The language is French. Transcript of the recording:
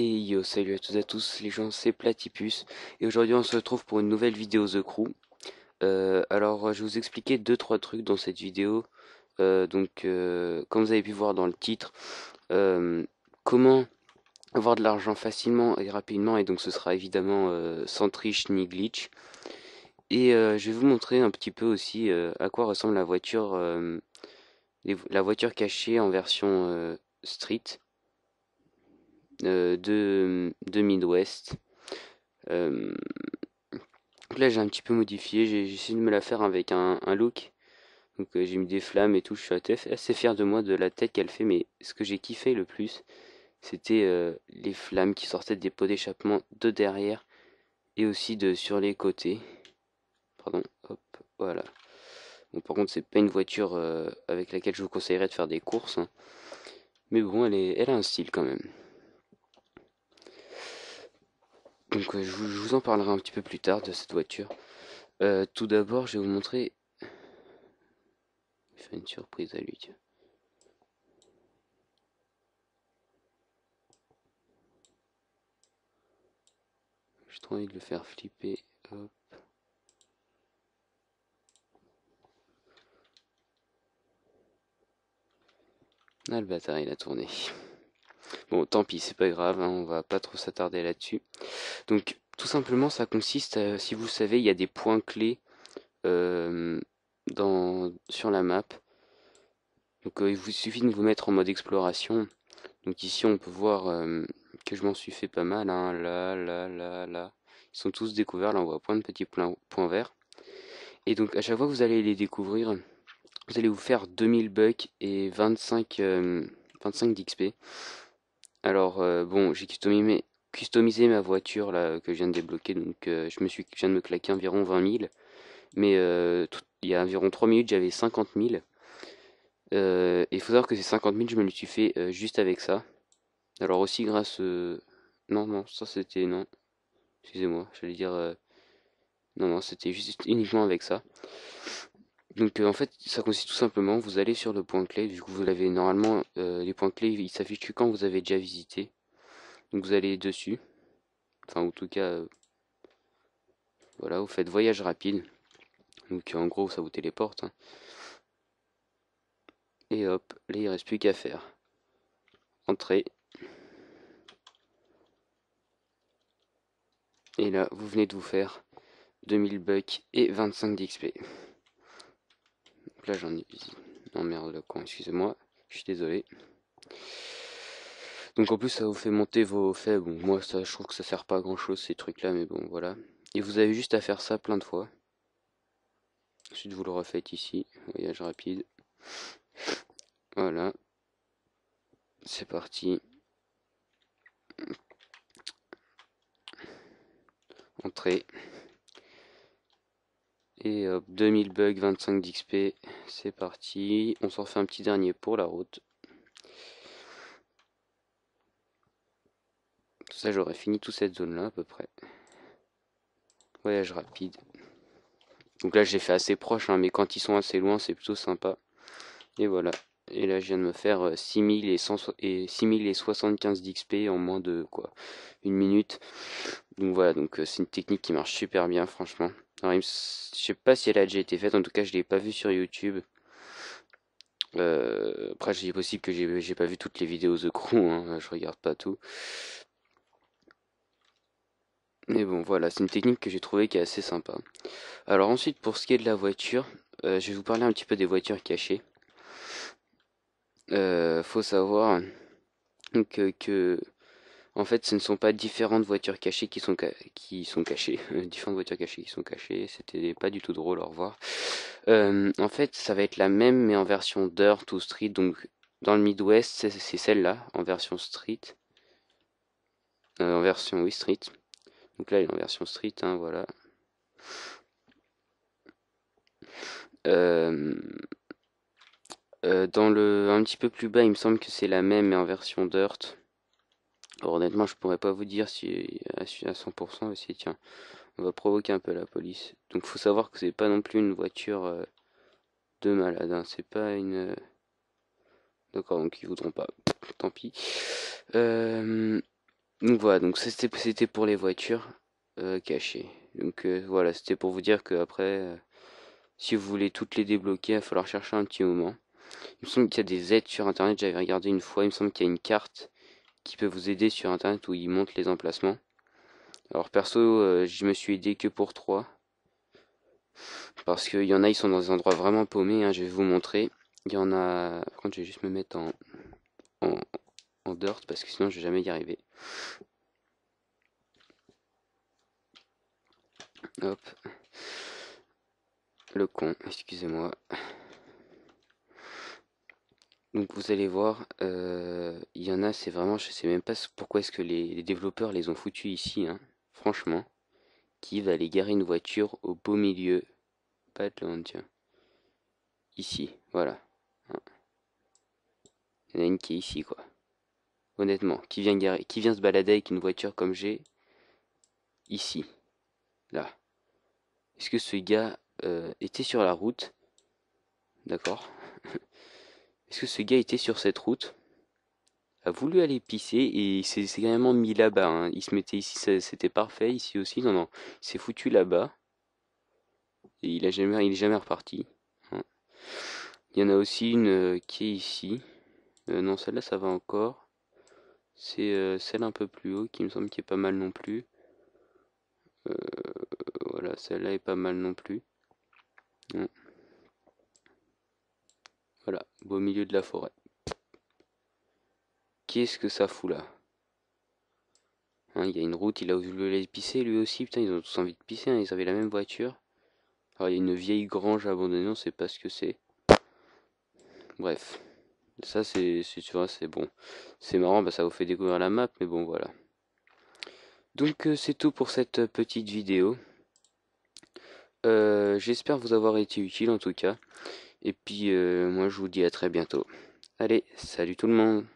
Et yo, salut à toutes et à tous, les gens, c'est Platypus, et aujourd'hui on se retrouve pour une nouvelle vidéo The Crew. Je vais vous expliquer deux trois trucs dans cette vidéo. Comme vous avez pu voir dans le titre, euh, comment avoir de l'argent facilement et rapidement, et donc ce sera évidemment sans triche ni glitch. Et je vais vous montrer un petit peu aussi à quoi ressemble la voiture, la voiture cachée en version street de Midwest. Euh, Donc là, j'ai un petit peu modifié, j'ai essayé de me la faire avec un look. J'ai mis des flammes et tout, je suis assez fier de moi, de la tête qu'elle fait, mais ce que j'ai kiffé le plus, c'était les flammes qui sortaient des pots d'échappement de derrière et aussi de sur les côtés. Pardon, hop, voilà. Bon, par contre, c'est pas une voiture avec laquelle je vous conseillerais de faire des courses, hein. Mais bon, elle a un style quand même. Je vous en parlerai un petit peu plus tard de cette voiture. Tout d'abord, je vais vous montrer. Je vais faire une surprise à lui, tiens. J'ai trop envie de le faire flipper. Hop. Ah, le bâtard, il a tourné. Bon, tant pis, c'est pas grave, hein, on va pas trop s'attarder là-dessus. Donc, tout simplement, ça consiste, si vous savez, il y a des points clés euh, sur la map. Il vous suffit de vous mettre en mode exploration. Donc ici, on peut voir que je m'en suis fait pas mal, hein, là, là, là, là. Ils sont tous découverts, là, on voit plein de petits points verts. Et donc, à chaque fois que vous allez les découvrir, vous allez vous faire 2000 bucks et 25 d'XP. Bon, j'ai customisé ma voiture là que je viens de débloquer, je viens de me claquer environ 20 000. Mais il y a environ 3 minutes, j'avais 50 000. Et il faut savoir que ces 50 000, je me les suis fait juste avec ça. Alors aussi grâce... Non, non, ça c'était... Non, excusez-moi, j'allais dire... Non, non, c'était juste uniquement avec ça. En fait, ça consiste tout simplement, vous allez sur le point clé, vu que vous l'avez normalement, les points clés, ils s'affichent que quand vous avez déjà visité. Donc vous allez dessus, enfin en tout cas, voilà, vous faites voyage rapide. Donc en gros, ça vous téléporte, hein. Et hop, là il reste plus qu'à faire. Entrée. Et là, vous venez de vous faire 2000 bucks et 25 d'XP. Donc là j'en ai... Non merde le con, excusez-moi, je suis désolé. Donc en plus ça vous fait monter vos faits. Bon moi ça je trouve que ça sert pas à grand chose ces trucs là, mais bon voilà. Et vous avez juste à faire ça plein de fois. Ensuite vous le refaites ici, voyage rapide. Voilà, c'est parti. Entrée. Et hop, 2000 bucks, 25 d'XP, c'est parti. On s'en fait un petit dernier pour la route. Ça, j'aurais fini toute cette zone-là à peu près. Voyage rapide. Donc là, j'ai fait assez proche, hein, mais quand ils sont assez loin, c'est plutôt sympa. Et voilà. Et là, je viens de me faire 6000 et 6075 d'XP en moins de quoi, une minute. Donc voilà, c'est une technique qui marche super bien, franchement. Alors, je sais pas si elle a déjà été faite, en tout cas, je l'ai pas vue sur YouTube. Après, c'est possible que j'ai pas vu toutes les vidéos The Crew, hein, je regarde pas tout. Mais bon, voilà, c'est une technique que j'ai trouvé qui est assez sympa. Alors ensuite, pour ce qui est de la voiture, je vais vous parler un petit peu des voitures cachées. Faut savoir que en fait, ce ne sont pas différentes voitures cachées qui sont cachées, différentes voitures cachées qui sont cachées. C'était pas du tout drôle, au revoir. En fait, ça va être la même, mais en version dirt ou street. Donc, dans le Midwest, c'est celle-là, en version street. En version, oui, street. Donc là, elle est en version street, hein, voilà. Euh, un petit peu plus bas, il me semble que c'est la même, mais en version dirt. Alors, honnêtement, je pourrais pas vous dire si à 100%, si tiens, on va provoquer un peu la police. Donc, faut savoir que c'est pas non plus une voiture de malade, hein. C'est pas une. D'accord, donc ils voudront pas. Tant pis. Euh, Donc voilà, donc c'était pour les voitures cachées. Donc voilà, c'était pour vous dire que après, si vous voulez toutes les débloquer, il va falloir chercher un petit moment. Il me semble qu'il y a des aides sur internet, j'avais regardé une fois, il me semble qu'il y a une carte qui peut vous aider sur internet où il montre les emplacements. Alors perso, je me suis aidé que pour 3 parce qu'il y en a, ils sont dans des endroits vraiment paumés, hein, je vais vous montrer. Il y en a, par contre je vais juste me mettre en, en dirt parce que sinon je vais jamais y arriver. Hop, le con, excusez-moi. Donc vous allez voir, il y en a, c'est vraiment, je sais même pas pourquoi est-ce que les développeurs les ont foutus ici, hein, franchement. Qui va aller garer une voiture au beau milieu, pas de loin, tiens, ici, voilà. Hein. Il y en a une qui est ici, quoi. Honnêtement, qui vient se balader avec une voiture comme j'ai, ici, là. Est-ce que ce gars était sur la route, d'accord? Est-ce que ce gars était sur cette route, a voulu aller pisser et il s'est carrément mis là-bas, hein. Il se mettait ici, c'était parfait, ici aussi, non, non. Il s'est foutu là-bas et il est jamais reparti. Hein. Il y en a aussi une qui est ici. Non, celle-là, ça va encore. C'est celle un peu plus haut qui me semble qui est pas mal non plus. Euh, voilà, celle-là est pas mal non plus. Hein. Voilà, beau milieu de la forêt. Qu'est-ce que ça fout là? Hein, il y a une route, il a voulu aller pisser lui aussi. Putain, ils ont tous envie de pisser, hein, ils avaient la même voiture. Alors il y a une vieille grange abandonnée, on sait pas ce que c'est. Bref, ça tu vois, c'est bon. C'est marrant, bah, ça vous fait découvrir la map, mais bon voilà. Donc c'est tout pour cette petite vidéo. J'espère vous avoir été utile en tout cas. Et puis moi je vous dis à très bientôt. Allez, salut tout le monde!